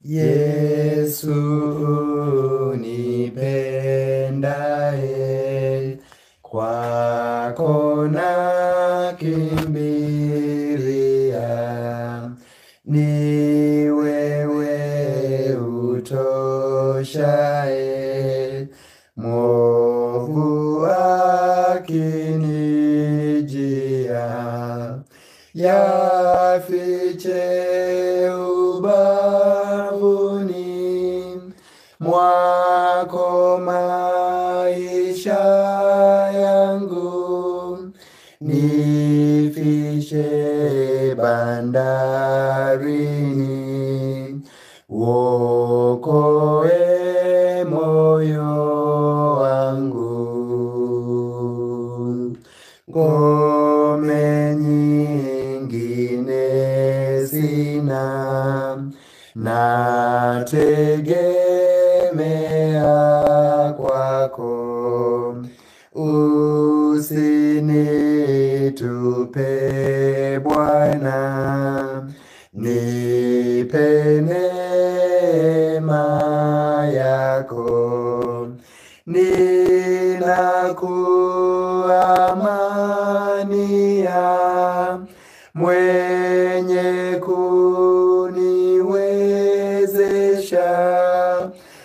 Yesu unipendaye, kwako nakimbilia. Ni wewe utoshaye, mwovu akinijia. Yafiche ubavuni mwako maisha yangu, nifishe bandarini, uokoe moyo wangu. Ngome nyingine sina, nategemea kwako. Usinitupe Bwana, nipe neema yako. Ninakuamania, mwenye kuniwezesha.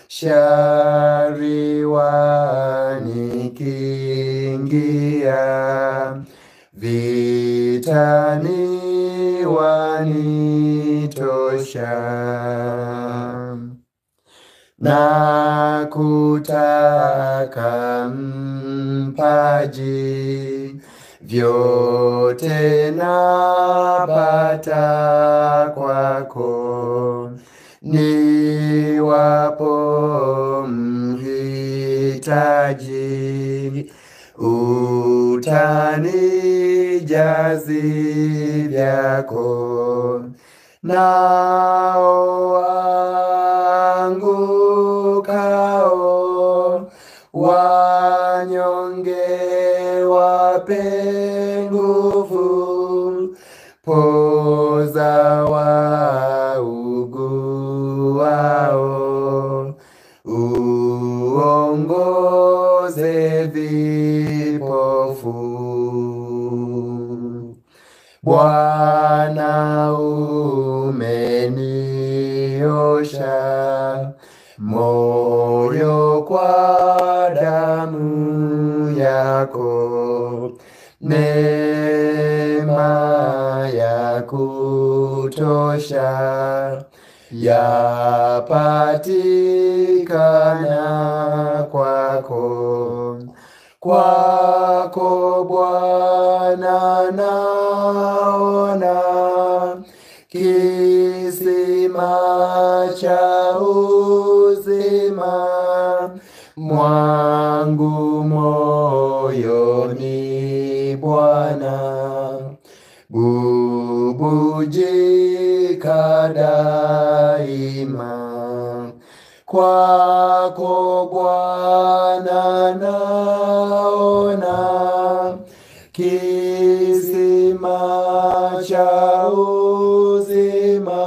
Shari wanikingia, vitani wanitosha. Nakutaka mpaji, vyote napata kwako. Niwapo mhitaji, utanijazi vyako. Nao waangukao, wanyonge wape nguvu. Poza wauguao, uongoze vipofu. Bwana umeniosha moyo kwa damu yako. Neema ya kutosha yapatikana kwako. Kwako Bwana naona kisima cha uzima. Mwangu moyoni Bwana, bubujika daima. Kwako Bwana naona kisima cha uzima.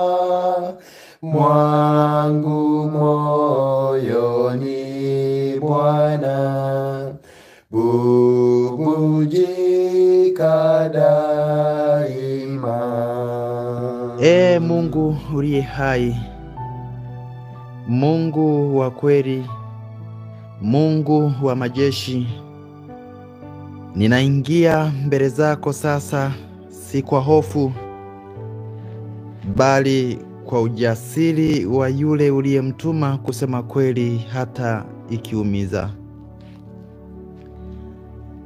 Mwangu moyoni Bwana, bubujika daima. Mungu uliye hai, Mungu wa kweli, Mungu wa majeshi, ninaingia mbele zako sasa, si kwa hofu, bali kwa ujasiri wa yule uliyemtuma kusema kweli hata ikiumiza.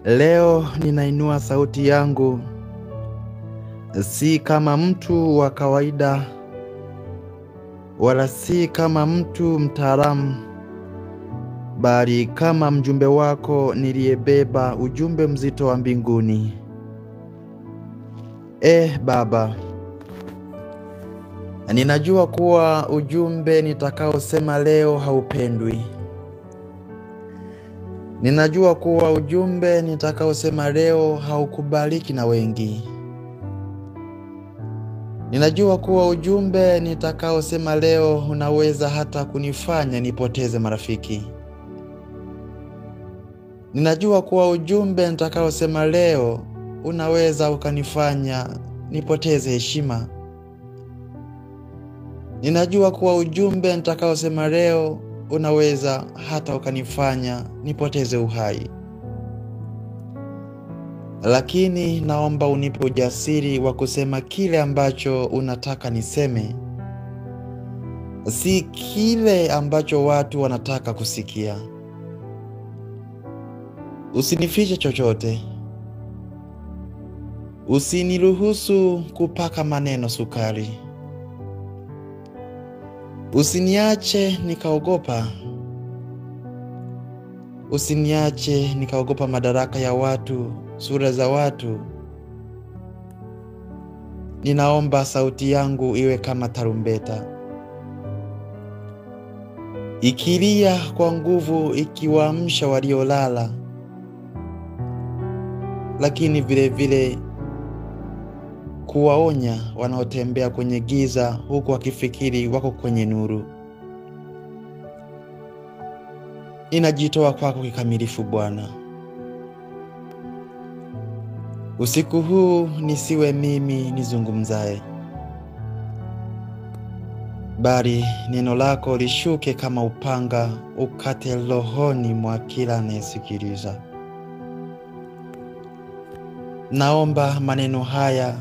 Leo ninainua sauti yangu, si kama mtu wa kawaida, wala si kama mtu mtaalamu, bali kama mjumbe wako niliyebeba ujumbe mzito wa mbinguni. Baba, ninajua kuwa ujumbe nitakaosema leo haupendwi. Ninajua kuwa ujumbe nitakaosema leo haukubaliki na wengi. Ninajua kuwa ujumbe nitakaosema leo unaweza hata kunifanya nipoteze marafiki. Ninajua kuwa ujumbe nitakaosema leo unaweza ukanifanya nipoteze heshima. Ninajua kuwa ujumbe nitakaosema leo unaweza hata ukanifanya nipoteze uhai. Lakini naomba unipe ujasiri wa kusema kile ambacho unataka niseme, si kile ambacho watu wanataka kusikia. Usinifiche chochote. Usiniruhusu kupaka maneno sukari. Usiniache nikaogopa. Usiniache nikaogopa madaraka ya watu, sura za watu. Ninaomba sauti yangu iwe kama tarumbeta, ikilia kwa nguvu, ikiwaamsha waliolala, lakini vile vile kuwaonya wanaotembea kwenye giza huku wakifikiri wako kwenye nuru. Ninajitoa kwako kikamilifu Bwana. Usiku huu nisiwe mimi nizungumzaye, bali neno lako lishuke kama upanga, ukate rohoni mwa kila anayesikiliza. Naomba maneno haya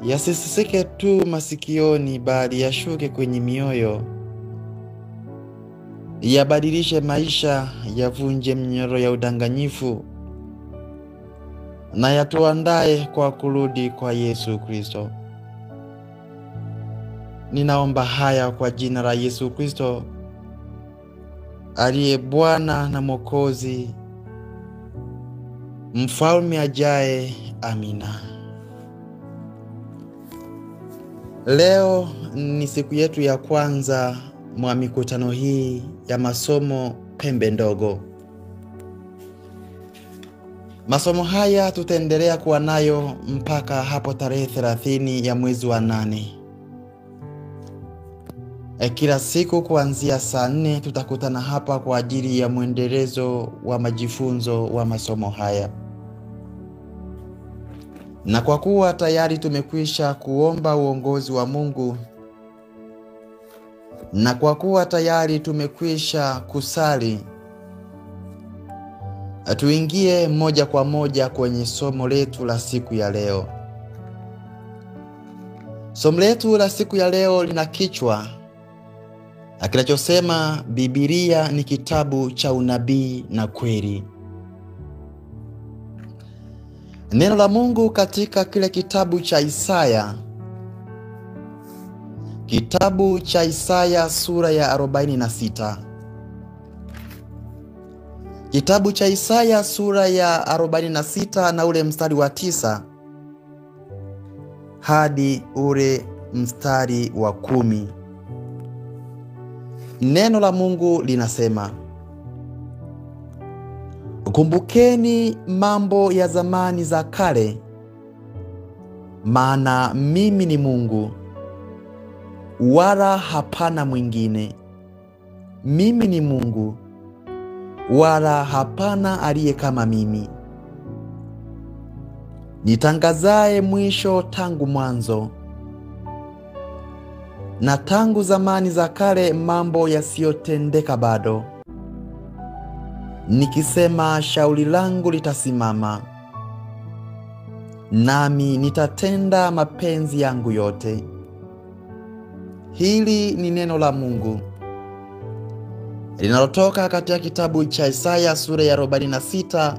yasisike tu masikioni, bali yashuke kwenye mioyo, yabadilishe maisha, yavunje minyororo ya udanganyifu, na yatuandae kwa kurudi kwa Yesu Kristo. Ninaomba haya kwa jina la Yesu Kristo, aliye Bwana na Mwokozi, mfalme ajaye. Amina. Leo ni siku yetu ya kwanza mwa mikutano hii ya masomo Pembe Ndogo. Masomo haya tutaendelea kuwa nayo mpaka hapo tarehe 30 ya mwezi wa 8. Kila siku kuanzia saa 4 tutakutana hapa kwa ajili ya mwendelezo wa majifunzo wa masomo haya. Na kwa kuwa tayari tumekwisha kuomba uongozi wa Mungu, na kwa kuwa tayari tumekwisha kusali, tuingie moja kwa moja kwenye somo letu la siku ya leo. Somo letu la siku ya leo lina kichwa kinachosema Biblia ni kitabu cha unabii na kweli. Neno la Mungu katika kile kitabu cha Isaya, kitabu cha Isaya sura ya 46. Kitabu cha Isaya sura ya 46 na ule mstari wa 9 hadi ule mstari wa 10. Neno la Mungu linasema, kumbukeni mambo ya zamani za kale, maana mimi ni Mungu, wala hapana mwingine. Mimi ni Mungu, wala hapana aliye kama mimi, nitangazaye mwisho tangu mwanzo, na tangu zamani za kale mambo yasiyotendeka bado. Nikisema shauri langu litasimama, nami nitatenda mapenzi yangu yote. Hili ni neno la Mungu linalotoka katika kitabu cha Isaya sura ya 46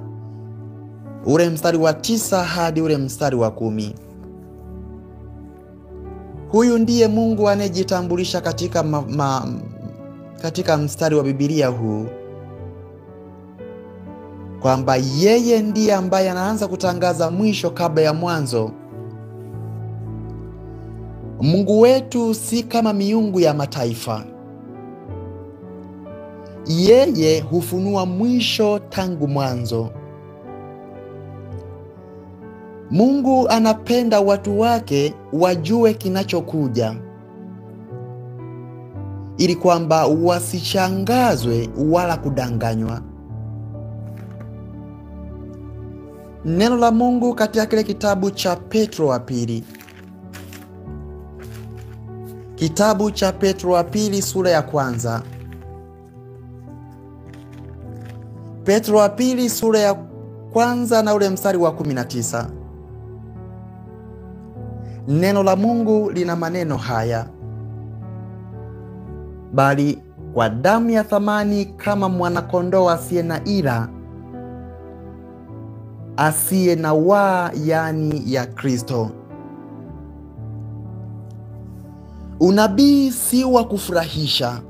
ule mstari wa 9 hadi ule mstari wa 10. Huyu ndiye Mungu anayejitambulisha katika mstari wa Biblia huu, kwamba yeye ndiye ambaye anaanza kutangaza mwisho kabla ya mwanzo. Mungu wetu si kama miungu ya mataifa. Yeye hufunua mwisho tangu mwanzo. Mungu anapenda watu wake wajue kinachokuja, ili kwamba wasishangazwe wala kudanganywa. Neno la Mungu katika kile kitabu cha Petro wa pili. Kitabu cha Petro wa pili sura ya kwanza. Petro wa pili sura ya kwanza na ule mstari wa 19. Neno la Mungu lina maneno haya: bali kwa damu ya thamani kama mwanakondoo asiye na ila, asiye na waa, yani ya Kristo. Unabii si wa kufurahisha.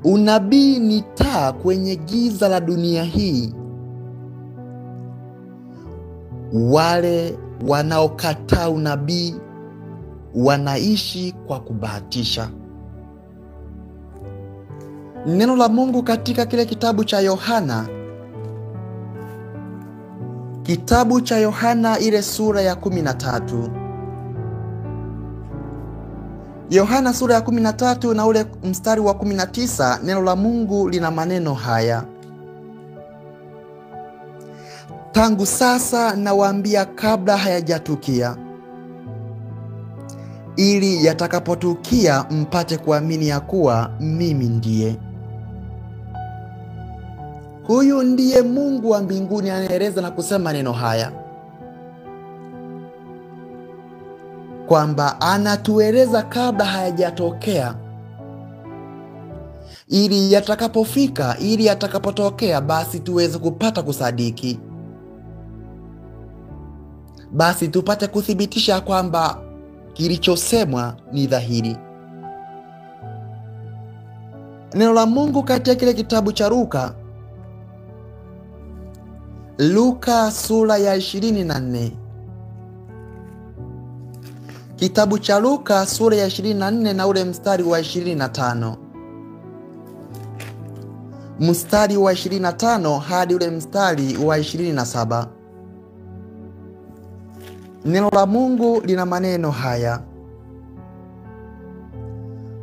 Unabii ni taa kwenye giza la dunia hii. Wale wanaokataa unabii wanaishi kwa kubahatisha. Neno la Mungu katika kile kitabu cha Yohana, kitabu cha Yohana ile sura ya 13. Yohana sura ya 13 na ule mstari wa 19, neno la Mungu lina maneno haya: tangu sasa nawaambia kabla hayajatukia, ili yatakapotukia mpate kuamini ya kuwa mimi ndiye. Huyu ndiye Mungu wa mbinguni anaeleza na kusema neno haya, kwamba anatueleza kabla hayajatokea, ili yatakapofika, ili yatakapotokea, basi tuweze kupata kusadiki, basi tupate kuthibitisha kwamba kilichosemwa ni dhahiri. Neno la Mungu katika kile kitabu cha Luka sura ya 24. Kitabu cha Luka sura ya 24 na ule mstari wa 25. Mstari wa 25 hadi ule mstari wa 27. Neno la Mungu lina maneno haya: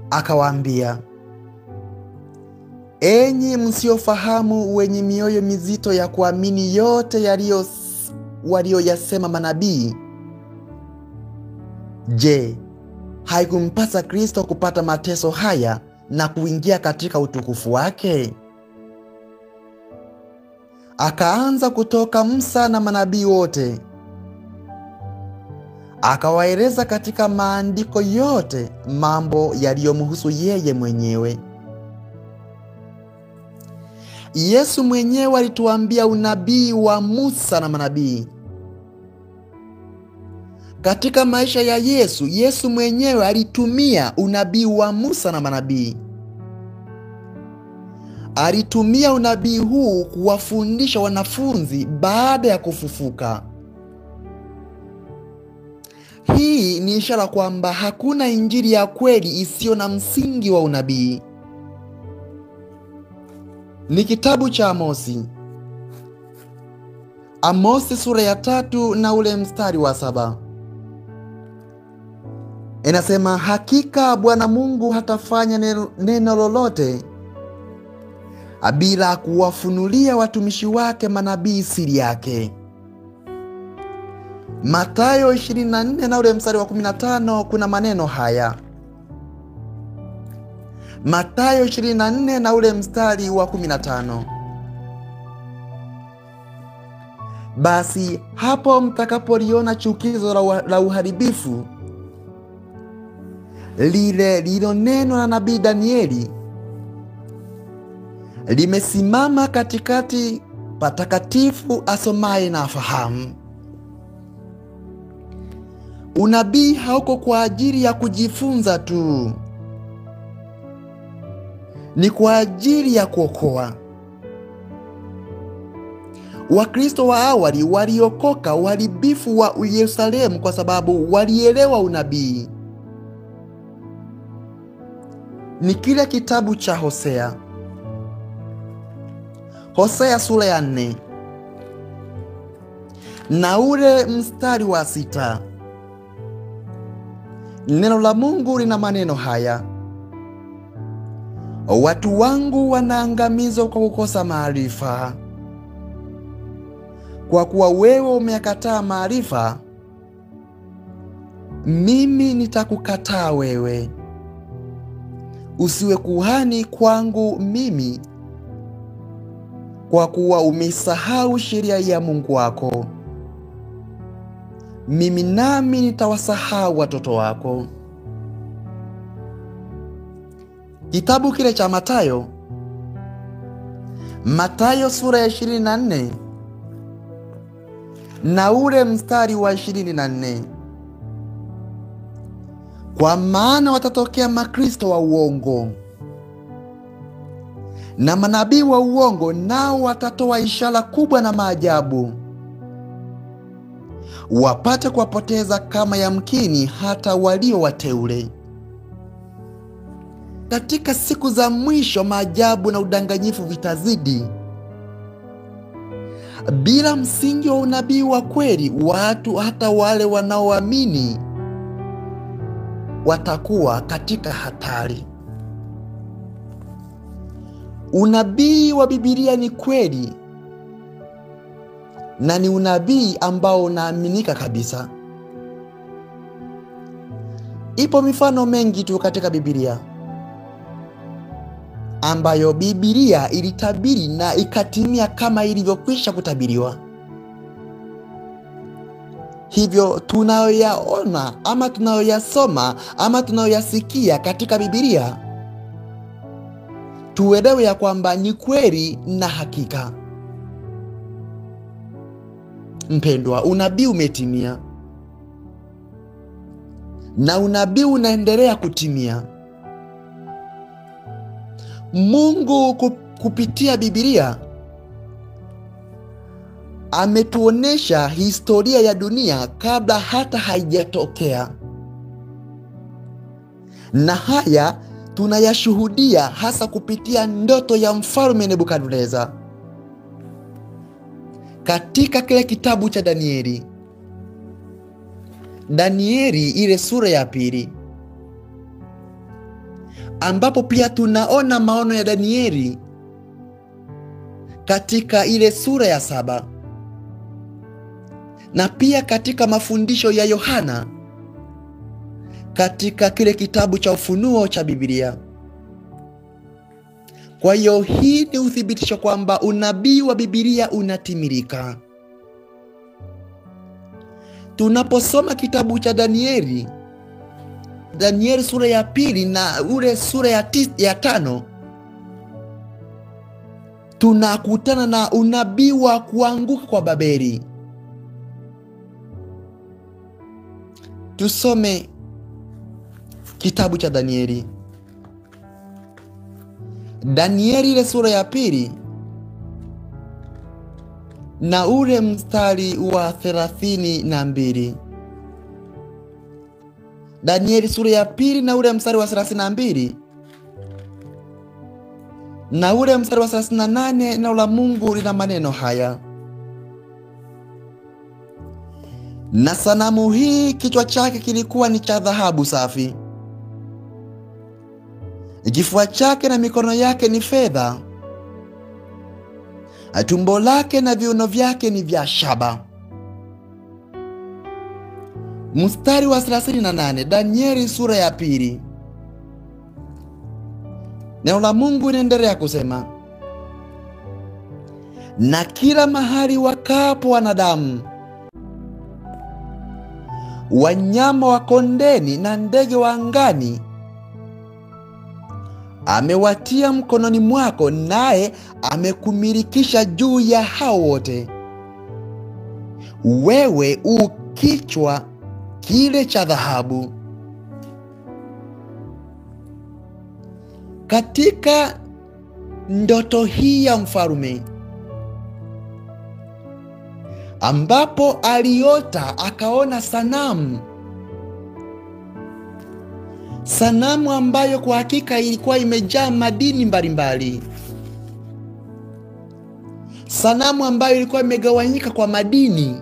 akawaambia, enyi msiofahamu, wenye mioyo mizito ya kuamini yote walioyasema manabii, je, haikumpasa Kristo kupata mateso haya na kuingia katika utukufu wake? Akaanza kutoka Musa na manabii wote, akawaeleza katika maandiko yote mambo yaliyomhusu yeye mwenyewe. Yesu mwenyewe alituambia unabii wa Musa na manabii. Katika maisha ya Yesu mwenyewe alitumia unabii wa Musa na manabii. Alitumia unabii huu kuwafundisha wanafunzi baada ya kufufuka. Hii ni ishara kwamba hakuna injili ya kweli isiyo na msingi wa unabii. Ni kitabu cha Amosi. Amosi sura ya 3 na ule mstari wa 7. Inasema, hakika Bwana Mungu hatafanya neno lolote bila kuwafunulia watumishi wake manabii siri yake. Mathayo 24 na ule mstari wa 15 kuna maneno haya. Mathayo 24 na ule mstari wa 15. Basi hapo mtakapoliona chukizo la uharibifu lile lililonenwa na nabii Danieli limesimama katikati patakatifu, asomaye na afahamu. Unabii hauko kwa ajili ya kujifunza tu, ni kwa ajili ya kuokoa. Wakristo wa awali waliokoka uharibifu wa Yerusalemu kwa sababu walielewa unabii. Ni kile kitabu cha Hosea. Hosea sura ya 4. Na ule mstari wa 6, neno la Mungu lina maneno haya: watu wangu wanaangamizwa kwa kukosa maarifa. Kwa kuwa wewe umeyakataa maarifa, mimi nitakukataa wewe, usiwe kuhani kwangu mimi, kwa kuwa umesahau sheria ya Mungu wako. Mimi nami nitawasahau watoto wako. Kitabu kile cha Mathayo sura ya 24 na ule mstari wa 24. Kwa maana watatokea makristo wa uongo na manabii wa uongo, nao watatoa ishara kubwa na maajabu, wapate kuwapoteza kama yamkini hata walio wateule. Katika siku za mwisho maajabu na udanganyifu vitazidi. Bila msingi wa unabii wa kweli, watu hata wale wanaoamini watakuwa katika hatari. Unabii wa Biblia ni kweli na ni unabii ambao unaaminika kabisa. Ipo mifano mengi tu katika Biblia ambayo Biblia ilitabiri na ikatimia kama ilivyokwisha kutabiriwa. Hivyo tunayoyaona ama tunayoyasoma ama tunayoyasikia katika Biblia, tuelewe ya kwamba ni kweli na hakika. Mpendwa, unabii umetimia na unabii unaendelea kutimia. Mungu kupitia Biblia ametuonesha historia ya dunia kabla hata haijatokea, na haya tunayashuhudia hasa kupitia ndoto ya mfalme Nebukadneza. Katika kile kitabu cha Danieli ile sura ya 2, ambapo pia tunaona maono ya Danieli katika ile sura ya 7, na pia katika mafundisho ya Yohana katika kile kitabu cha Ufunuo cha Biblia. Kwa hiyo hii ni uthibitisho kwamba unabii wa Biblia unatimilika. Tunaposoma kitabu cha Danieli sura ya 2 na ule sura ya 5, tunakutana na unabii wa kuanguka kwa Babeli. Tusome kitabu cha Danieli ile sura ya 2 na ule mstari wa 32. Danieli sura ya 2 na ule mstari wa 32 na ule mstari wa 38. Neno la Mungu lina maneno haya: na sanamu hii kichwa chake kilikuwa ni cha dhahabu safi, kifua chake na mikono yake ni fedha, tumbo lake na viuno vyake ni vya shaba. Mstari wa 38, Danieli sura ya 2. Neno la Mungu linaendelea kusema: na kila mahali wakapo wanadamu, wanyama wa kondeni na ndege wa angani, amewatia mkononi mwako, naye amekumilikisha juu ya hao wote. Wewe u kichwa kile cha dhahabu. Katika ndoto hii ya mfalme, ambapo aliota akaona sanamu ambayo kwa hakika ilikuwa imejaa madini mbalimbali, sanamu ambayo ilikuwa imegawanyika kwa madini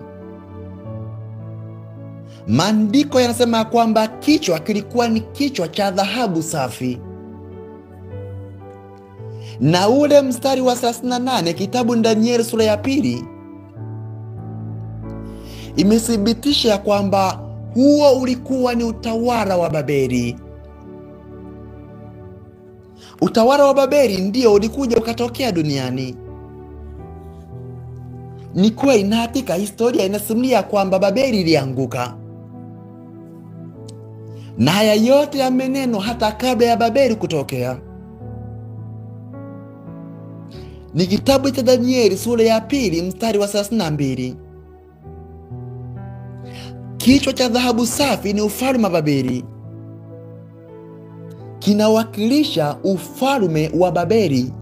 Maandiko yanasema kwamba kichwa kilikuwa ni kichwa cha dhahabu safi. Na ule mstari wa 38 kitabu Danieli sura ya 2 imethibitisha ya kwamba huo ulikuwa ni utawala wa Babeli. Utawala wa Babeli ndio ulikuja ukatokea duniani. Ni kweli na hakika historia inasimulia kwamba Babeli ilianguka. Na haya yote yamenenwa hata kabla ya Babeli kutokea. Ni kitabu cha Danieli sura ya 2 mstari wa 32. Kichwa cha dhahabu safi ni ufalme wa Babeli. Kinawakilisha ufalme wa Babeli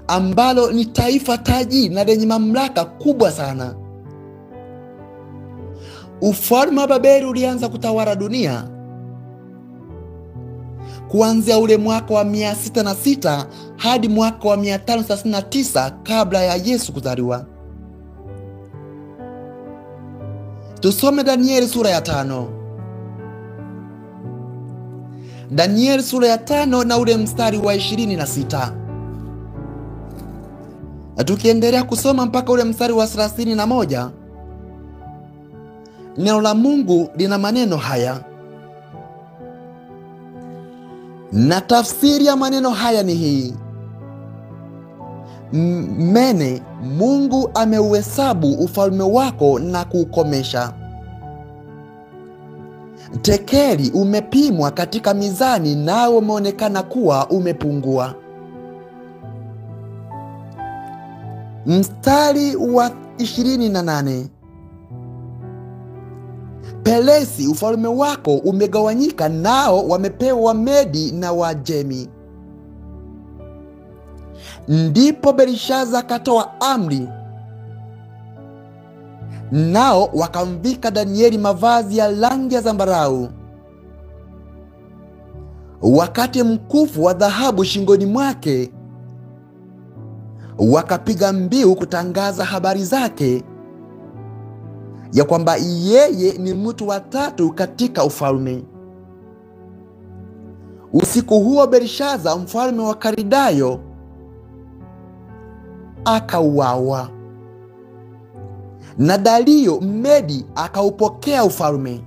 ambalo ni taifa tajiri na lenye mamlaka kubwa sana. Ufalme wa Babeli ulianza kutawala dunia kuanzia ule mwaka wa 606 hadi mwaka wa 539 kabla ya Yesu kuzaliwa. Tusome Danieli sura ya 5. Danieli sura ya 5 na ule mstari wa 26. Na tukiendelea kusoma mpaka ule mstari wa 31, neno la Mungu lina maneno haya. Na tafsiri ya maneno haya ni hii: Mene, Mungu ameuhesabu ufalme wako na kuukomesha. Tekeli, umepimwa katika mizani nao umeonekana kuwa umepungua. Mstari wa 28. Peresi, ufalme wako umegawanyika nao wamepewa Wamedi na Wajemi. Ndipo Belishaza akatoa amri, nao wakamvika Danieli mavazi ya rangi ya zambarau, wakati mkufu wa dhahabu shingoni mwake, wakapiga mbiu kutangaza habari zake ya kwamba yeye ni mtu wa 3 katika ufalme. Usiku huo Belishaza mfalme wa Karidayo akauawa, na Dario Mmedi akaupokea ufalme.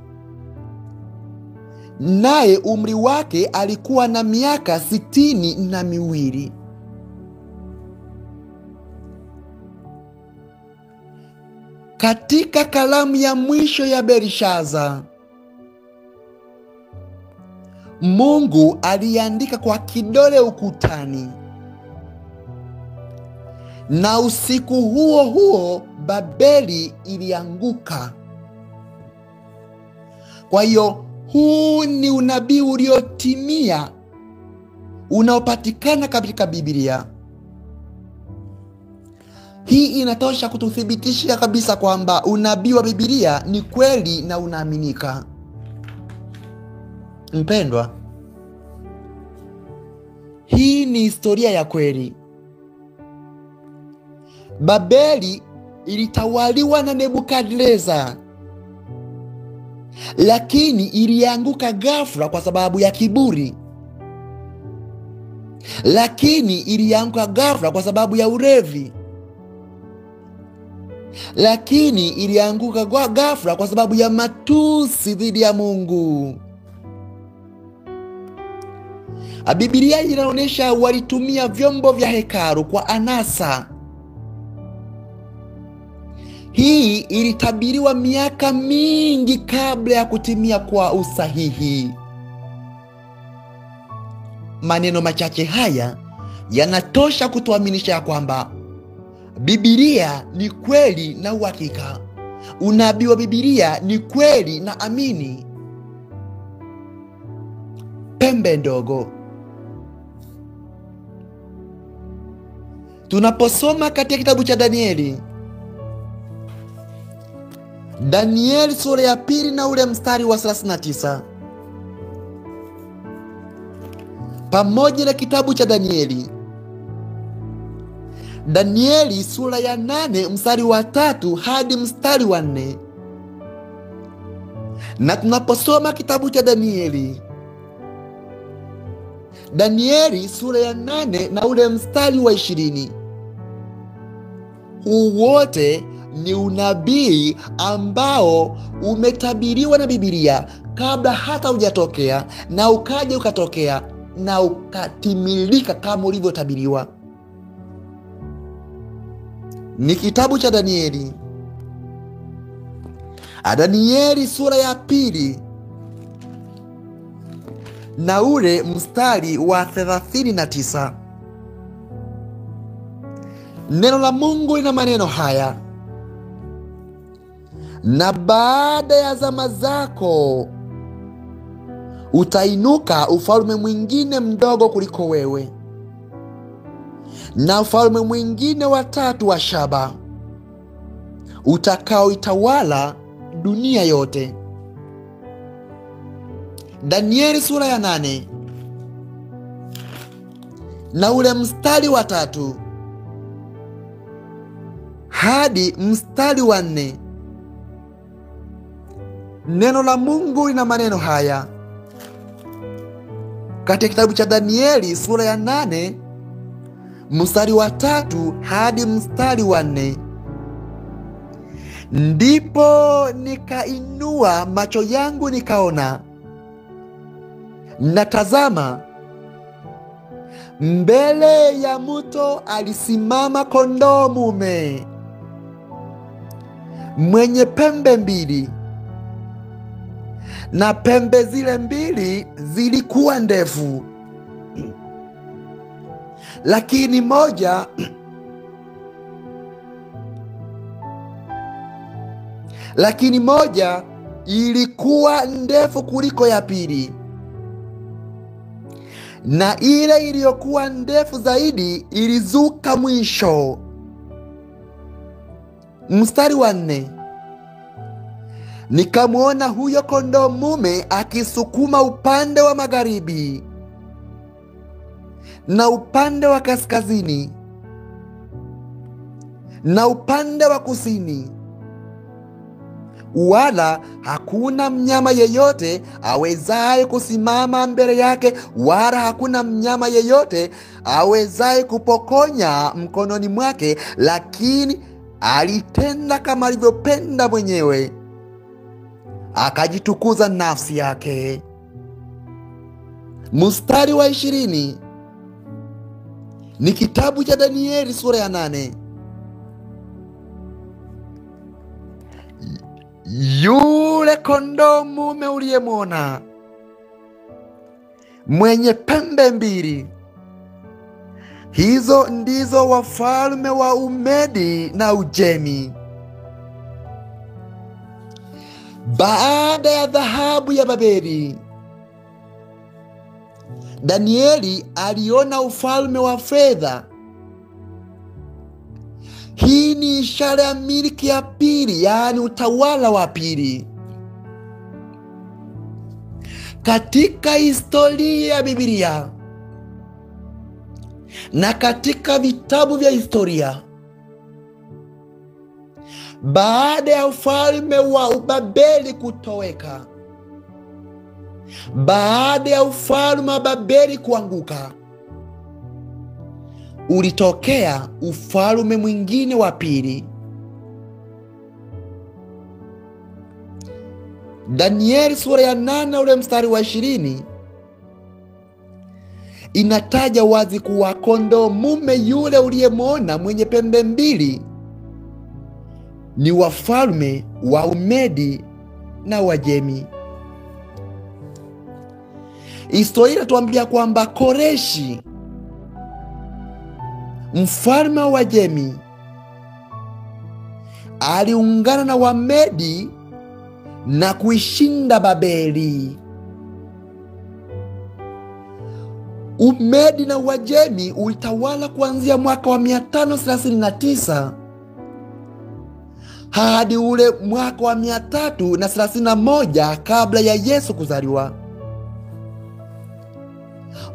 Naye umri wake alikuwa na miaka 62. Katika kalamu ya mwisho ya Belishaza, Mungu aliandika kwa kidole ukutani, na usiku huo huo Babeli ilianguka. Kwa hiyo huu ni unabii uliotimia unaopatikana katika Biblia. Hii inatosha kututhibitishia kabisa kwamba unabii wa Biblia ni kweli na unaaminika. Mpendwa, hii ni historia ya kweli. Babeli ilitawaliwa na Nebukadneza, lakini ilianguka ghafla kwa sababu ya kiburi. Lakini ilianguka ghafla kwa sababu ya ulevi. Lakini ilianguka ghafla kwa sababu ya matusi dhidi ya Mungu. Biblia inaonyesha walitumia vyombo vya hekalu kwa anasa. Hii ilitabiriwa miaka mingi kabla ya kutimia kwa usahihi. Maneno machache haya yanatosha kutuaminisha ya kwamba Biblia ni kweli na uhakika. Unabii wa Biblia ni kweli na amini. Pembe ndogo. Tunaposoma katika kitabu cha Danieli, Danieli sura ya 2 na ule mstari wa 39, pamoja na kitabu cha Danieli sura ya 8 mstari wa 3 hadi mstari wa 4, Na tunaposoma kitabu cha Danieli sura ya 8 na ule mstari wa 20, huu wote ni unabii ambao umetabiriwa na Biblia kabla hata hujatokea, na ukaja ukatokea na ukatimilika kama ulivyotabiriwa. Ni kitabu cha Danieli sura ya 2 na ule mstari wa 39. Neno la Mungu lina maneno haya: na baada ya zama zako utainuka ufalme mwingine mdogo kuliko wewe, na ufalme mwingine wa 3 wa shaba, utakaoitawala dunia yote. Danieli sura ya 8 na ule mstari wa 3 hadi mstari wa 4. Neno la Mungu lina maneno haya katika kitabu cha Danieli sura ya 8 mstari wa 3 hadi mstari wa 4. Ndipo nikainua macho yangu nikaona, na tazama, mbele ya mto alisimama kondoo mume mwenye pembe 2, na pembe zile 2 zilikuwa ndefu, lakini moja ilikuwa ndefu kuliko ya pili, na ile iliyokuwa ndefu zaidi ilizuka mwisho. Mstari wa 4, nikamwona huyo kondoo mume akisukuma upande wa magharibi na upande wa kaskazini na upande wa kusini, wala hakuna mnyama yeyote awezaye kusimama mbele yake, wala hakuna mnyama yeyote awezaye kupokonya mkononi mwake, lakini alitenda kama alivyopenda mwenyewe, akajitukuza nafsi yake. Mstari wa 20 ni kitabu cha Danieli sura ya 8. Yule kondoo mume uliyemwona mwenye pembe 2, hizo ndizo wafalme wa Umedi na Ujemi. Baada ya dhahabu ya Babeli, Danieli aliona ufalme wa fedha. Hii ni ishara ya miliki ya pili, yaani utawala wa pili. Katika historia ya Biblia na katika vitabu vya historia, baada ya ufalme wa Babeli kutoweka, baada ya ufalme wa Babeli kuanguka, ulitokea ufalme mwingine wa pili. Danieli sura ya 8 ule mstari wa 20 inataja wazi kuwa kondoo mume yule uliyemwona mwenye pembe 2 ni wafalme wa Umedi na Wajemi. Historia inatuambia kwamba Koreshi, mfalme wa Wajemi, aliungana na Wamedi na kuishinda Babeli. Umedi na Wajemi ulitawala kuanzia mwaka wa 539 hadi ule mwaka wa 331 kabla ya Yesu kuzaliwa.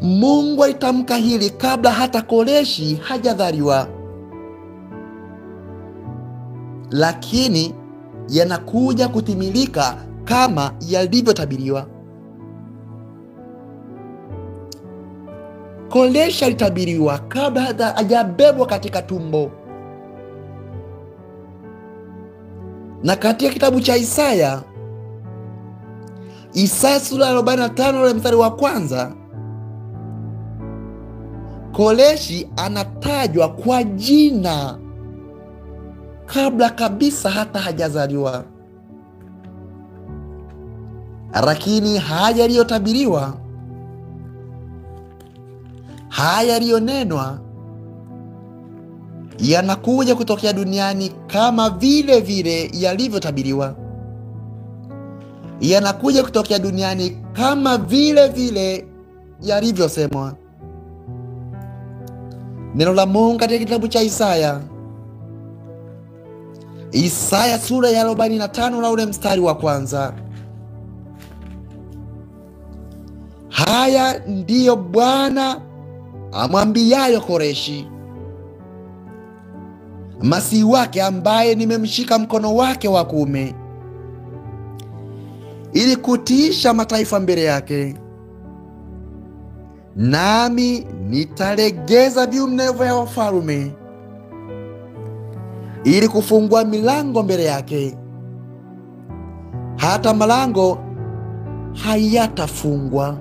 Mungu alitamka hili kabla hata Koreshi hajazaliwa, lakini yanakuja kutimilika kama yalivyotabiriwa. Koreshi alitabiriwa kabla hajabebwa katika tumbo. Na katika kitabu cha Isaya sura ya 45 ule mstari wa kwanza, Koreshi anatajwa kwa jina kabla kabisa hata hajazaliwa. Lakini haya yaliyotabiriwa, haya yaliyonenwa yanakuja kutokea duniani kama vile vile yalivyotabiriwa. Yanakuja kutokea duniani kama vile vile yalivyosemwa. Neno la Mungu katika kitabu cha Isaya sura ya 45 na ule mstari wa kwanza. Haya ndiyo Bwana amwambiayo Koreshi, masihi wake, ambaye nimemshika mkono wake wa kuume, ili kutiisha mataifa mbele yake, nami nitalegeza viuno vya wafalme, ili kufungua milango mbele yake, hata malango hayatafungwa.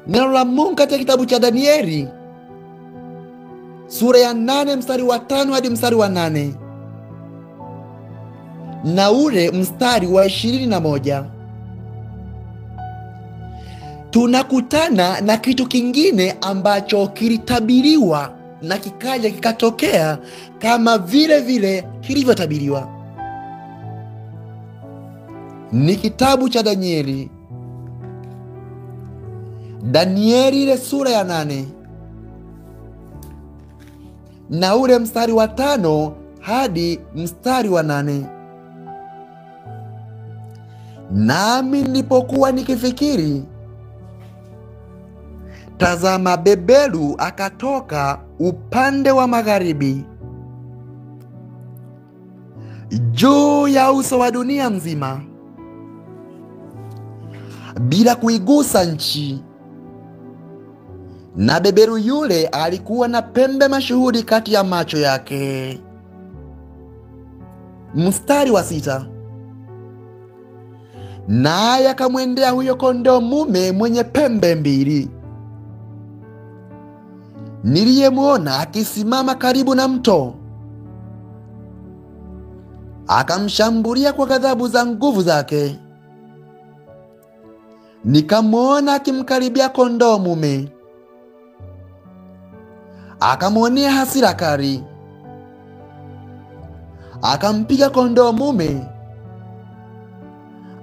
Neno la Mungu katika kitabu cha Danieli sura ya 8 mstari wa 5 hadi mstari wa 8 na ule mstari wa 21, tunakutana na kitu kingine ambacho kilitabiriwa na kikaja kikatokea kama vile vile kilivyotabiriwa. Ni kitabu cha Danieli ile sura ya 8 na ule mstari wa 5 hadi mstari wa 8. Nami nilipokuwa nikifikiri, tazama, beberu akatoka upande wa magharibi juu ya uso wa dunia mzima, bila kuigusa nchi. Na beberu yule alikuwa na pembe mashuhuri kati ya macho yake. Mstari wa 6, naye akamwendea huyo kondoo mume mwenye pembe mbili, niliyemwona akisimama karibu na mto. Akamshambulia kwa ghadhabu za nguvu zake. Nikamwona akimkaribia kondoo mume, akamwonea hasira kali, akampiga kondoo mume,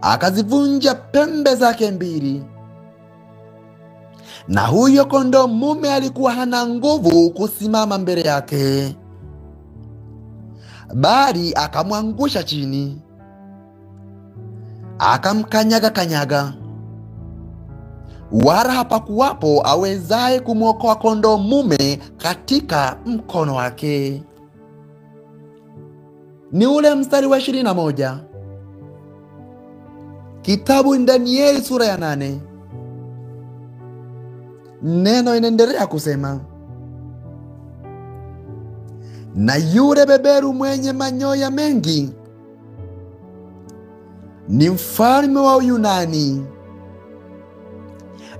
akazivunja pembe zake mbili. Na huyo kondoo mume alikuwa hana nguvu kusimama mbele yake, bali akamwangusha chini, akamkanyaga, wala hapakuwapo awezaye kumwokoa kondoo mume katika mkono wake. Ni ule mstari wa 21, kitabu Danieli sura ya 8. Neno inaendelea kusema, na yule beberu mwenye manyoya mengi ni mfalme wa Uyunani,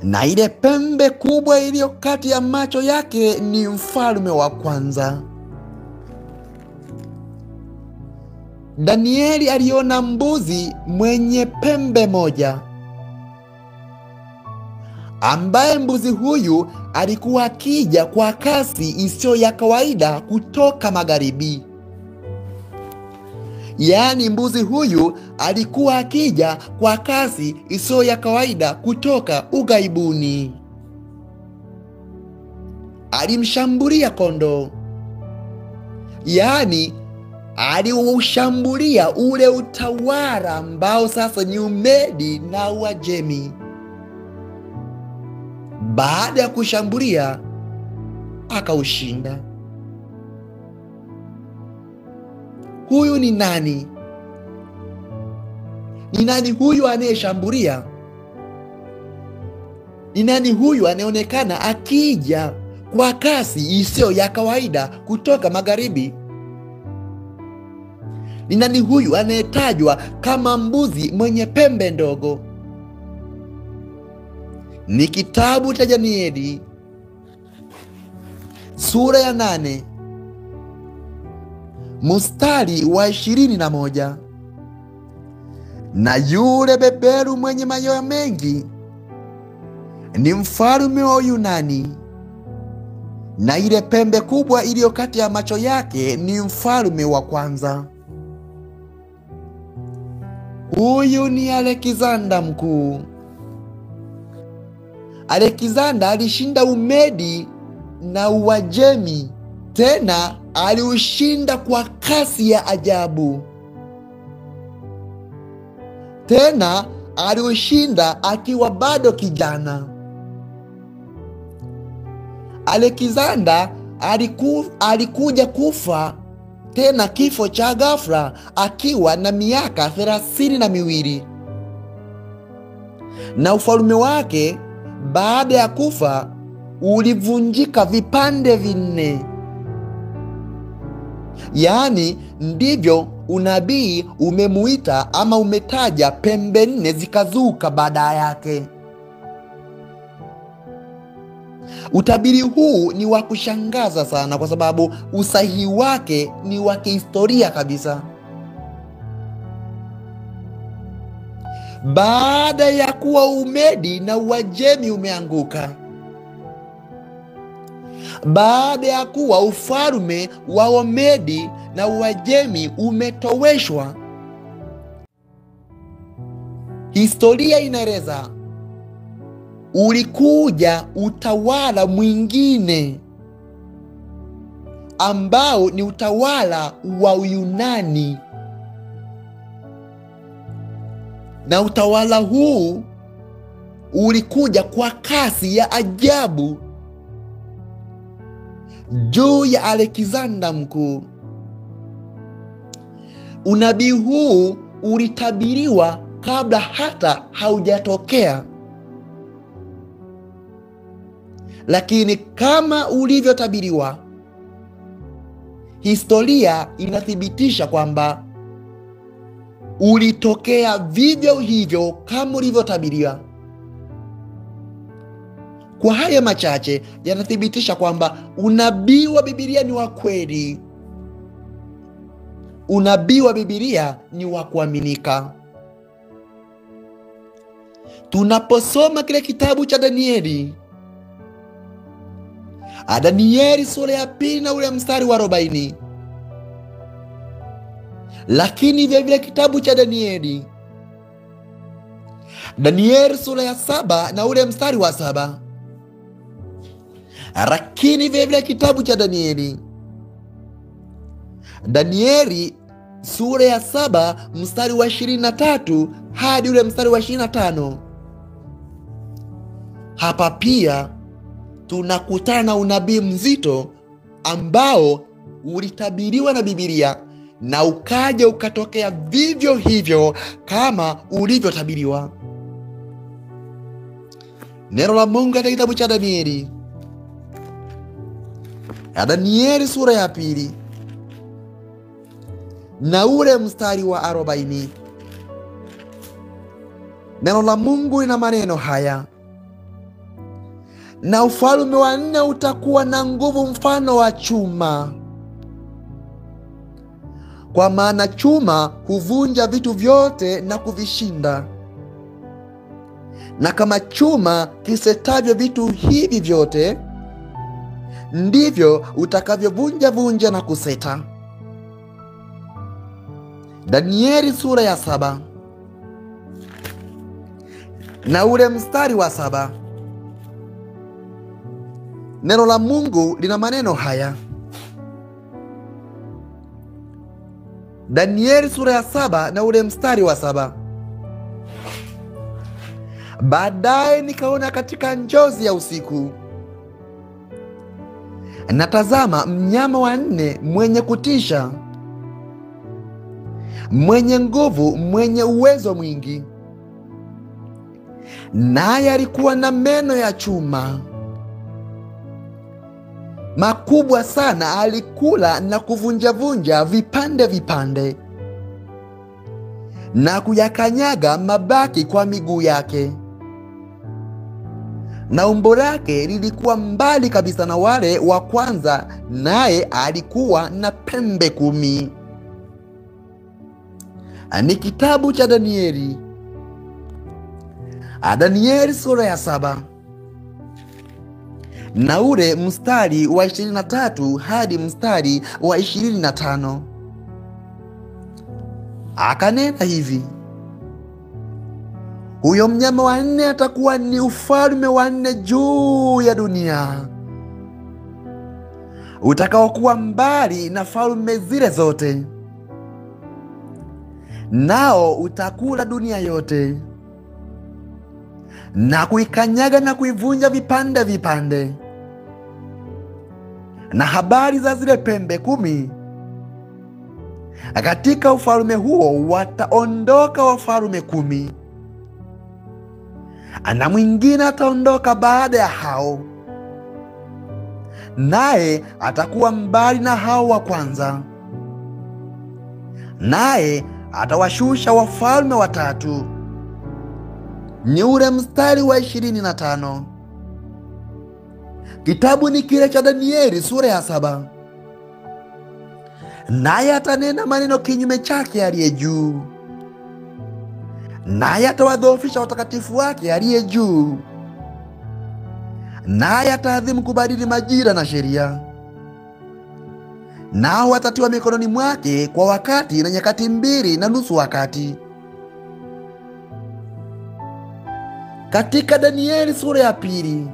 na ile pembe kubwa iliyo kati ya macho yake ni mfalme wa kwanza. Danieli aliona mbuzi mwenye pembe moja, ambaye mbuzi huyu alikuwa akija kwa kasi isiyo ya kawaida kutoka magharibi. Yaani mbuzi huyu alikuwa akija kwa kasi isiyo ya kawaida kutoka ughaibuni. Alimshambulia kondoo, yaani aliushambulia ule utawala ambao sasa ni Umedi na Uajemi. Baada ya kushambulia, akaushinda. huyu ni nani? Ni nani huyu anayeshambulia? Ni nani huyu anayeonekana akija kwa kasi isiyo ya kawaida kutoka magharibi? Ni nani huyu anayetajwa kama mbuzi mwenye pembe ndogo? Ni kitabu cha Danieli sura ya 8 mstari wa 21. Na yule beberu mwenye manyoya mengi ni mfalme wa Yunani, na ile pembe kubwa iliyo kati ya macho yake ni mfalme wa kwanza. Huyu ni Alexander mkuu. Alexander alishinda Umedi na Uajemi, tena aliushinda kwa kasi ya ajabu. Tena aliushinda akiwa bado kijana. Alexander alikuja kufa tena kifo cha ghafla akiwa na miaka 32, na ufalme wake baada ya kufa ulivunjika vipande 4. Yaani ndivyo unabii umemuita ama umetaja pembe 4 zikazuka baada yake. Utabiri huu ni wa kushangaza sana kwa sababu usahihi wake ni wa kihistoria kabisa. Baada ya kuwa Umedi na Uajemi umeanguka, baada ya kuwa ufalme wa Umedi na Uajemi umetoweshwa, historia inaeleza ulikuja utawala mwingine ambao ni utawala wa Uyunani. Na utawala huu ulikuja kwa kasi ya ajabu juu ya Alexander mkuu. Unabii huu ulitabiriwa kabla hata haujatokea. Lakini kama ulivyotabiriwa, historia inathibitisha kwamba ulitokea vivyo hivyo kama ulivyotabiriwa. Kwa haya machache yanathibitisha kwamba unabii wa Biblia ni wa kweli. Unabii wa Biblia ni wa kuaminika. Tunaposoma kile kitabu cha Danieli, Danieli sura ya 2 na ule mstari wa 40. Lakini vile vile kitabu cha Danieli sura ya 7 na ule mstari wa 7. Lakini vile vile kitabu cha Danieli sura ya 7 mstari wa 23 hadi ule mstari wa 25. Hapa pia tunakutana na unabii mzito ambao ulitabiriwa na Biblia na ukaja ukatokea vivyo hivyo kama ulivyotabiriwa. Neno la Mungu katika kitabu cha Danieli sura ya 2 na ule mstari wa 40. Neno la Mungu lina maneno haya: na ufalme wa 4 utakuwa na nguvu mfano wa chuma, kwa maana chuma huvunja vitu vyote na kuvishinda. Na kama chuma kisetavyo vitu hivi vyote, ndivyo utakavyovunja na kuseta. Danieli sura ya 7 na ule mstari wa 7. Neno la Mungu lina maneno haya: Danieli sura ya 7 na ule mstari wa 7. Baadaye nikaona katika njozi ya usiku, na tazama, mnyama wa 4 mwenye kutisha, mwenye nguvu, mwenye uwezo mwingi. Naye alikuwa na meno ya chuma makubwa sana, alikula na kuvunjavunja vipande vipande na kuyakanyaga mabaki kwa miguu yake. Na umbo lake lilikuwa mbali kabisa na wale wa kwanza, naye alikuwa na pembe 10. Ni kitabu cha Danieli. Danieli sura ya 7 na ule mstari wa 23 hadi mstari wa 25. Akanena hivi: huyo mnyama wa 4 atakuwa ni ufalme wa 4 juu ya dunia, utakaokuwa mbali na falme zile zote, nao utakula dunia yote na kuikanyaga na kuivunja vipande vipande. Na habari za zile pembe 10, katika ufalme huo wataondoka wafalme 10, na mwingine ataondoka baada ya hao, naye atakuwa mbali na hao wa kwanza, naye atawashusha wafalme 3. Ni ule mstari wa 25. Kitabu ni kile cha Danieli sura ya 7. Naye atanena maneno kinyume chake aliye juu, naye atawadhoofisha watakatifu wake aliye juu, naye ataadhimu kubadili majira na sheria, nao watatiwa mikononi mwake kwa wakati na nyakati 2 na nusu wakati. Katika Danieli sura ya 2,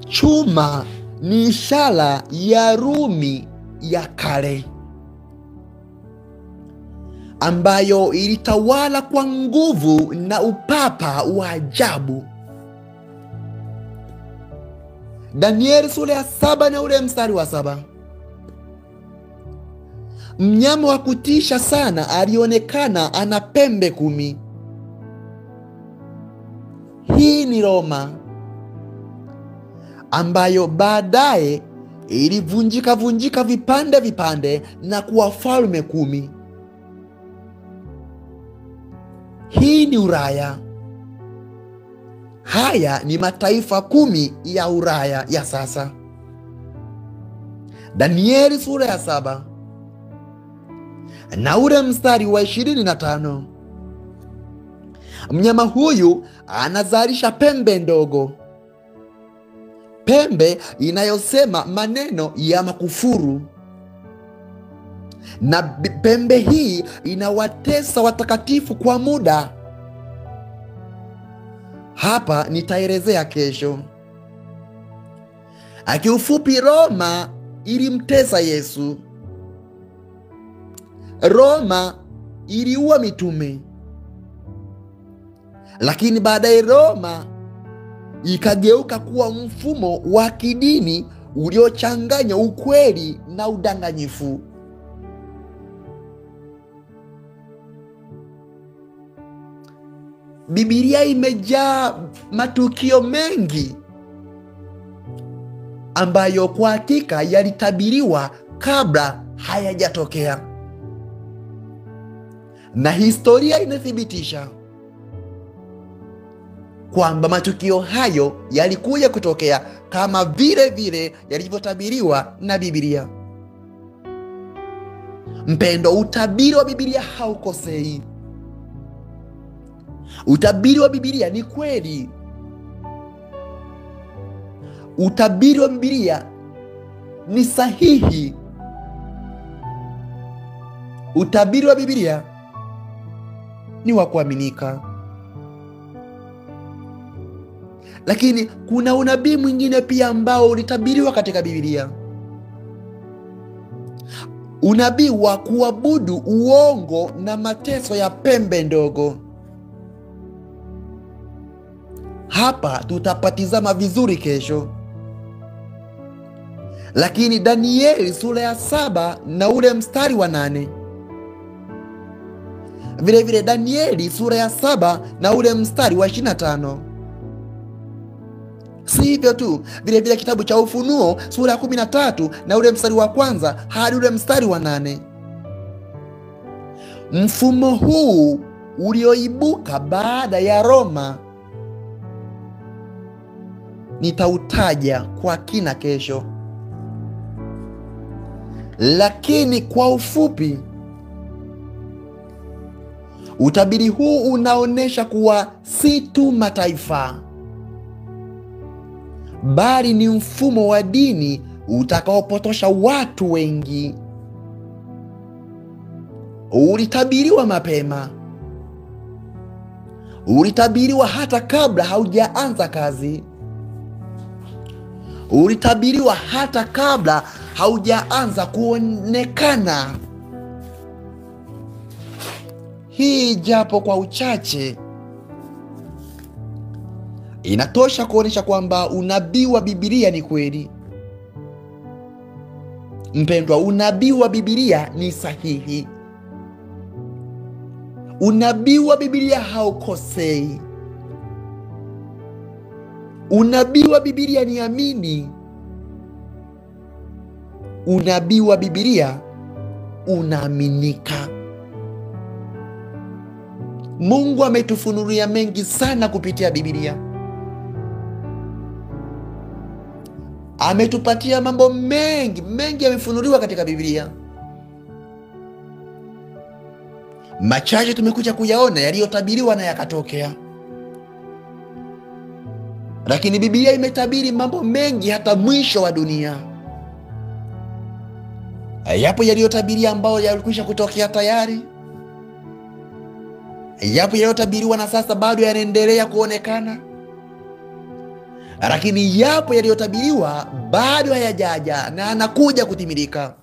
chuma ni ishara ya Rumi ya kale ambayo ilitawala kwa nguvu na upapa wa ajabu. Danieli sura ya 7 na ule mstari wa 7. Mnyama wa kutisha sana alionekana ana pembe 10. Hii ni Roma ambayo baadaye ilivunjika vipande vipande na kuwa falme 10. Hii ni Ulaya. Haya ni mataifa 10 ya Ulaya ya sasa. Danieli sura ya 7 na ule mstari wa 25. Mnyama huyu anazalisha pembe ndogo, pembe inayosema maneno ya makufuru, na pembe hii inawatesa watakatifu kwa muda. Hapa nitaelezea kesho. Kiufupi, Roma ilimtesa Yesu. Roma iliua mitume, lakini baadaye Roma ikageuka kuwa mfumo wa kidini uliochanganya ukweli na udanganyifu. Biblia imejaa matukio mengi ambayo kwa hakika yalitabiriwa kabla hayajatokea, na historia inathibitisha kwamba matukio hayo yalikuja kutokea kama vile vile yalivyotabiriwa na Biblia. Mpendo, utabiri wa Biblia haukosei. Utabiri wa Biblia ni kweli. Utabiri wa Biblia ni sahihi. Utabiri wa Biblia ni wa kuaminika. Lakini kuna unabii mwingine pia ambao ulitabiriwa katika Biblia. Unabii wa kuabudu uongo na mateso ya pembe ndogo. Hapa tutapatizama vizuri kesho. Lakini Danieli sura ya 7 na ule mstari wa 8, vile vile Danieli sura ya 7 na ule mstari wa 25. Si hivyo tu, vile vile kitabu cha Ufunuo sura ya 13 na ule mstari wa 1 hadi ule mstari wa 8. Mfumo huu ulioibuka baada ya Roma nitautaja kwa kina kesho, lakini kwa ufupi, utabiri huu unaonesha kuwa si tu mataifa, bali ni mfumo wa dini utakaopotosha watu wengi. Ulitabiriwa mapema, ulitabiriwa hata kabla haujaanza kazi, ulitabiriwa hata kabla haujaanza kuonekana. Hii japo kwa uchache inatosha kuonesha kwamba unabii wa Biblia ni kweli. Mpendwa, unabii wa Biblia ni sahihi. Unabii wa Biblia haukosei. Unabii wa Biblia ni amini. Unabii wa Biblia unaaminika. Mungu ametufunulia mengi sana kupitia Biblia. Ametupatia mambo mengi yamefunuliwa katika Biblia. Machache tumekuja kuyaona yaliyotabiriwa na yakatokea. Lakini Biblia imetabiri mambo mengi hata mwisho wa dunia. Yapo yaliyotabiria ambao yalikwisha kutokea tayari. Yapo yaliyotabiriwa na sasa bado yanaendelea kuonekana. Lakini yapo yaliyotabiriwa bado hayajaja na anakuja kutimilika.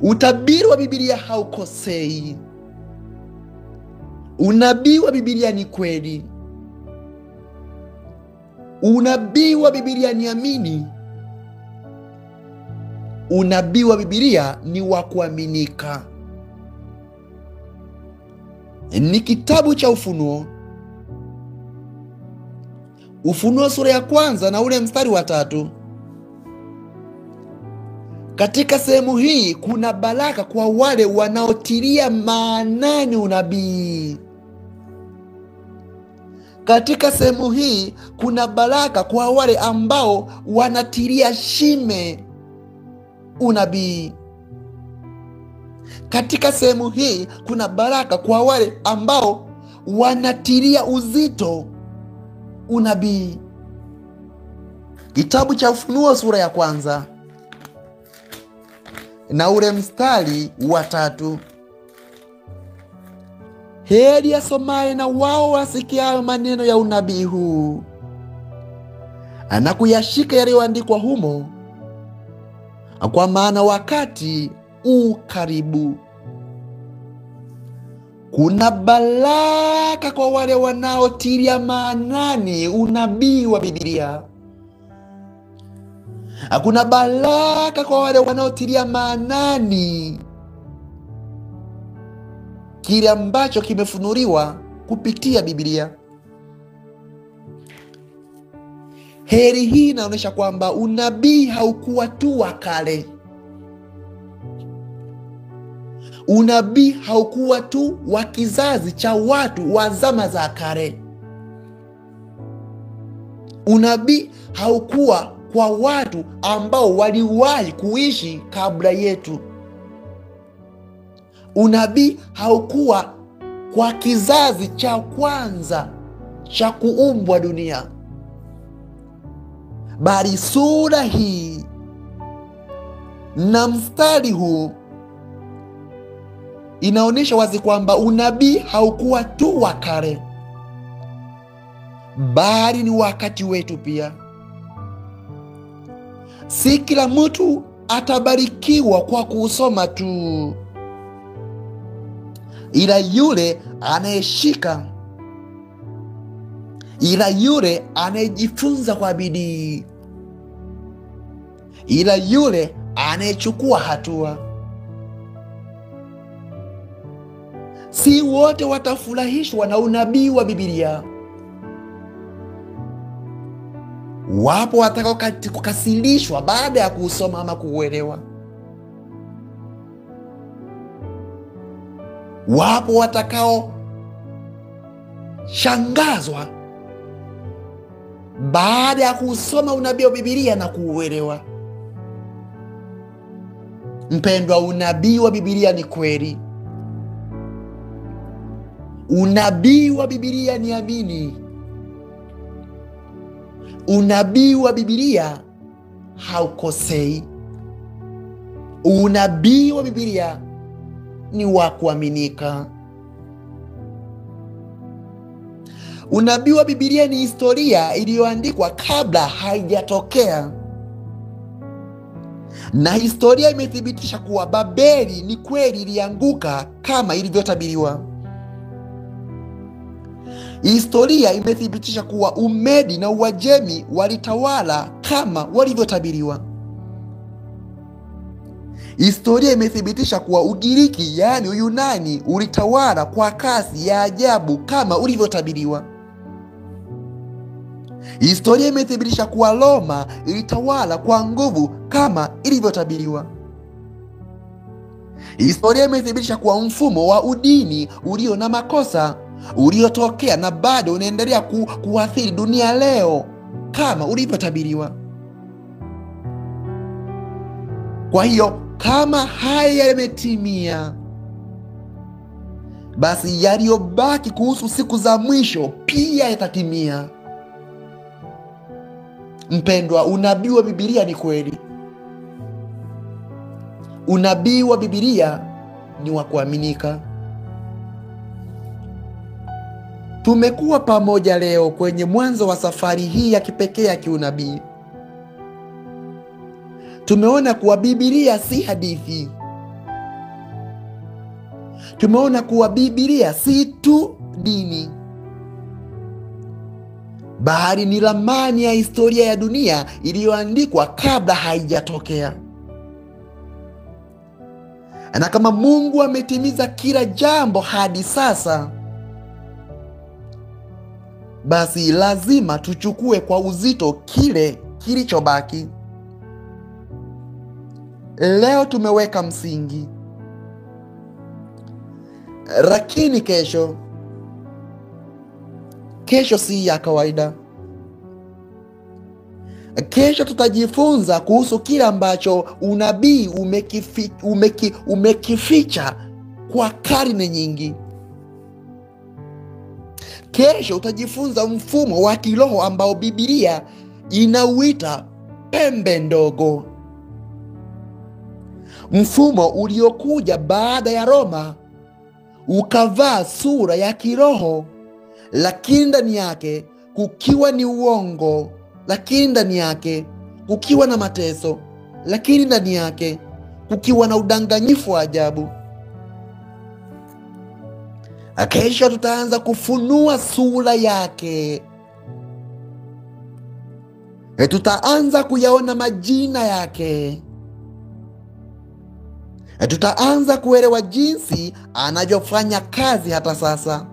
Utabiri wa Biblia haukosei. Unabii wa Biblia ni kweli. Unabii wa Biblia ni amini. Unabii wa Biblia ni wa kuaminika. Ni kitabu cha Ufunuo. Ufunuo sura ya 1 na ule mstari wa 3. Katika sehemu hii kuna baraka kwa wale wanaotilia maanani unabii. Katika sehemu hii kuna baraka kwa wale ambao wanatilia shime unabii. Katika sehemu hii kuna baraka kwa wale ambao wanatilia uzito unabii. Kitabu cha Ufunuo sura ya 1 na ule mstari wa 3. Heri asomaye na wao wasikiao maneno ya unabii huu, na kuyashika yaliyoandikwa humo, kwa maana wakati u karibu. Kuna baraka kwa wale wanaotilia maanani unabii wa Biblia. Kuna baraka kwa wale wanaotilia maanani kile ambacho kimefunuliwa kupitia Biblia. Heri hii inaonyesha kwamba unabii haukuwa tu wa kale. Unabii haukuwa tu wa kizazi cha watu wa zama za kale. Unabii haukuwa kwa watu ambao waliwahi kuishi kabla yetu. Unabii haukuwa kwa kizazi cha kwanza cha kuumbwa dunia. Bali sura hii na mstari huu inaonyesha wazi kwamba unabii haukuwa tu wa kale, bali ni wakati wetu pia. Si kila mtu atabarikiwa kwa kusoma tu, ila yule anayeshika, ila yule anayejifunza kwa bidii. ila yule anayechukua hatua. Si wote watafurahishwa na unabii wa Biblia. Wapo watakao kukasirishwa baada ya kuusoma ama kuuelewa. Wapo watakao shangazwa baada ya kuusoma unabii wa Biblia na kuuelewa. Mpendwa, unabii wa Biblia ni kweli. Unabii wa Biblia ni amini. Unabii wa Biblia haukosei. Unabii wa Biblia ni wa kuaminika. Unabii wa Biblia ni historia iliyoandikwa kabla haijatokea. Na historia imethibitisha kuwa Babeli ni kweli ilianguka kama ilivyotabiriwa. Historia imethibitisha kuwa Umedi na Uajemi walitawala kama walivyotabiriwa. Historia imethibitisha kuwa Ugiriki, yaani Uyunani, ulitawala kwa kasi ya ajabu kama ulivyotabiriwa. Historia imethibitisha kuwa Roma ilitawala kwa nguvu kama ilivyotabiriwa. Historia imethibitisha kuwa mfumo wa udini ulio na makosa uliotokea na bado unaendelea kuathiri dunia leo kama ulivyotabiriwa. Kwa hiyo kama haya yametimia, basi yaliyobaki kuhusu siku za mwisho pia yatatimia. Mpendwa, unabii wa Biblia ni kweli. Unabii wa Biblia ni wa kuaminika. Tumekuwa pamoja leo kwenye mwanzo wa safari hii ya kipekee ya kiunabii. Tumeona kuwa Biblia si hadithi. Tumeona kuwa Biblia si tu dini, bali ni ramani ya historia ya dunia iliyoandikwa kabla haijatokea. Na kama Mungu ametimiza kila jambo hadi sasa, basi lazima tuchukue kwa uzito kile kilichobaki. Leo tumeweka msingi, lakini kesho si ya kawaida. Kesho tutajifunza kuhusu kile ambacho unabii umekificha kwa karne nyingi. Kesho utajifunza mfumo wa kiroho ambao Biblia inauita pembe ndogo. Mfumo uliokuja baada ya Roma ukavaa sura ya kiroho, lakini ndani yake kukiwa ni uongo, lakini ndani yake kukiwa na mateso, lakini ndani yake kukiwa na udanganyifu wa ajabu. Kesho tutaanza kufunua sura yake. Tutaanza kuyaona majina yake. Tutaanza kuelewa jinsi anavyofanya kazi hata sasa.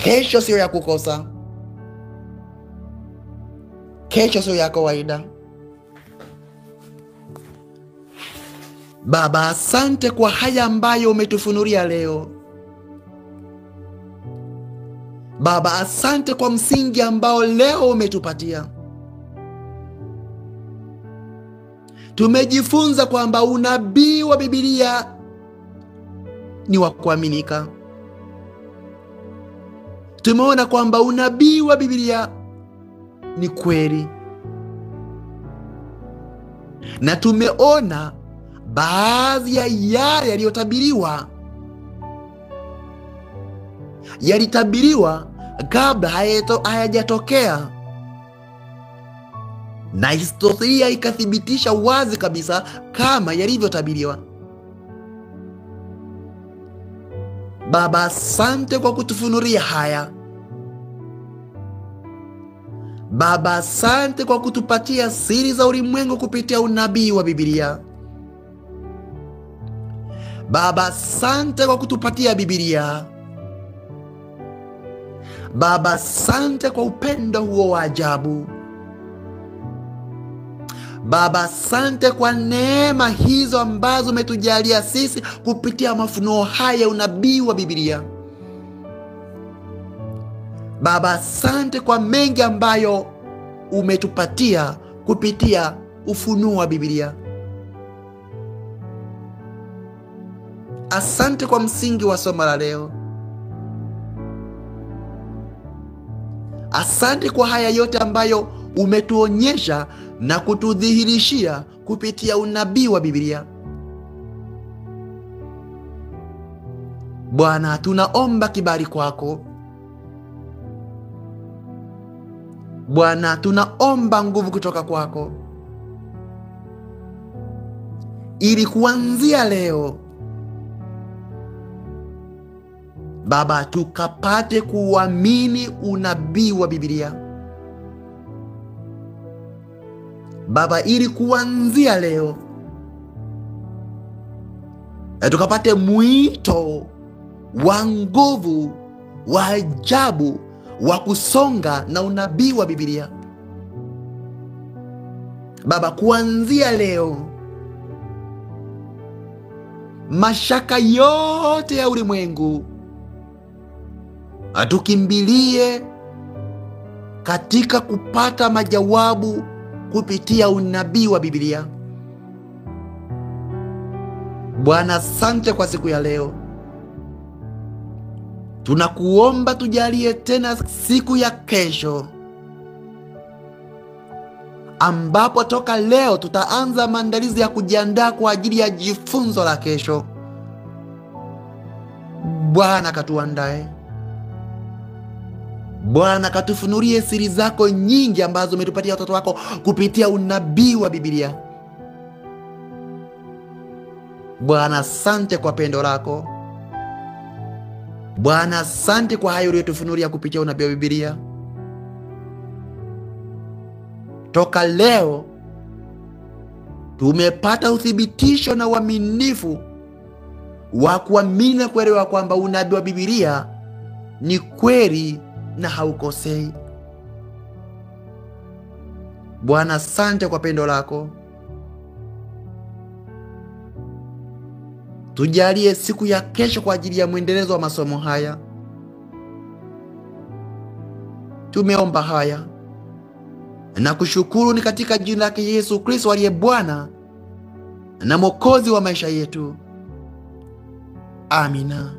Kesho sio ya kukosa. Kesho sio ya kawaida. Baba, asante kwa haya ambayo umetufunulia leo. Baba, asante kwa msingi ambao leo umetupatia. Tumejifunza kwamba unabii wa Biblia ni wa kuaminika. Tumeona kwamba unabii wa Biblia ni kweli. Na tumeona baadhi ya yale yalitabiriwa kabla hayajatokea, na historia ikathibitisha wazi kabisa kama yalivyotabiriwa. Baba, asante kwa kutufunulia haya. Baba, asante kwa kutupatia siri za ulimwengu kupitia unabii wa Biblia. Baba, asante kwa kutupatia Biblia. Baba, asante kwa upendo huo wa ajabu. Baba, asante kwa neema hizo ambazo umetujalia sisi kupitia mafunuo haya ya unabii wa Biblia. Baba, asante kwa mengi ambayo umetupatia kupitia ufunuo wa Biblia. Asante kwa msingi wa somo la leo. Asante kwa haya yote ambayo umetuonyesha na kutudhihirishia kupitia unabii wa Biblia. Bwana, tunaomba kibali kwako. Bwana, tunaomba nguvu kutoka kwako, ili kuanzia leo Baba, tukapate kuamini unabii wa Biblia. Baba, ili kuanzia leo tukapate mwito wa nguvu wa ajabu wa kusonga na unabii wa Biblia. Baba, kuanzia leo mashaka yote ya ulimwengu atukimbilie katika kupata majawabu kupitia unabii wa Biblia. Bwana, asante kwa siku ya leo. Tunakuomba tujalie tena siku ya kesho, ambapo toka leo tutaanza maandalizi ya kujiandaa kwa ajili ya jifunzo la kesho. Bwana, katuandae. Bwana, katufunulie siri zako nyingi ambazo umetupatia watoto wako kupitia unabii wa Biblia. Bwana, asante kwa pendo lako. Bwana, asante kwa hayo uliyotufunulia kupitia unabii wa Biblia. Toka leo tumepata uthibitisho na uaminifu wa kuamini na kuelewa kwamba unabii wa Biblia ni kweli na haukosei. Bwana, asante kwa pendo lako. Tujalie siku ya kesho kwa ajili ya mwendelezo wa masomo haya. Tumeomba haya na kushukuru ni katika jina lake Yesu Kristo aliye Bwana na Mwokozi wa maisha yetu. Amina.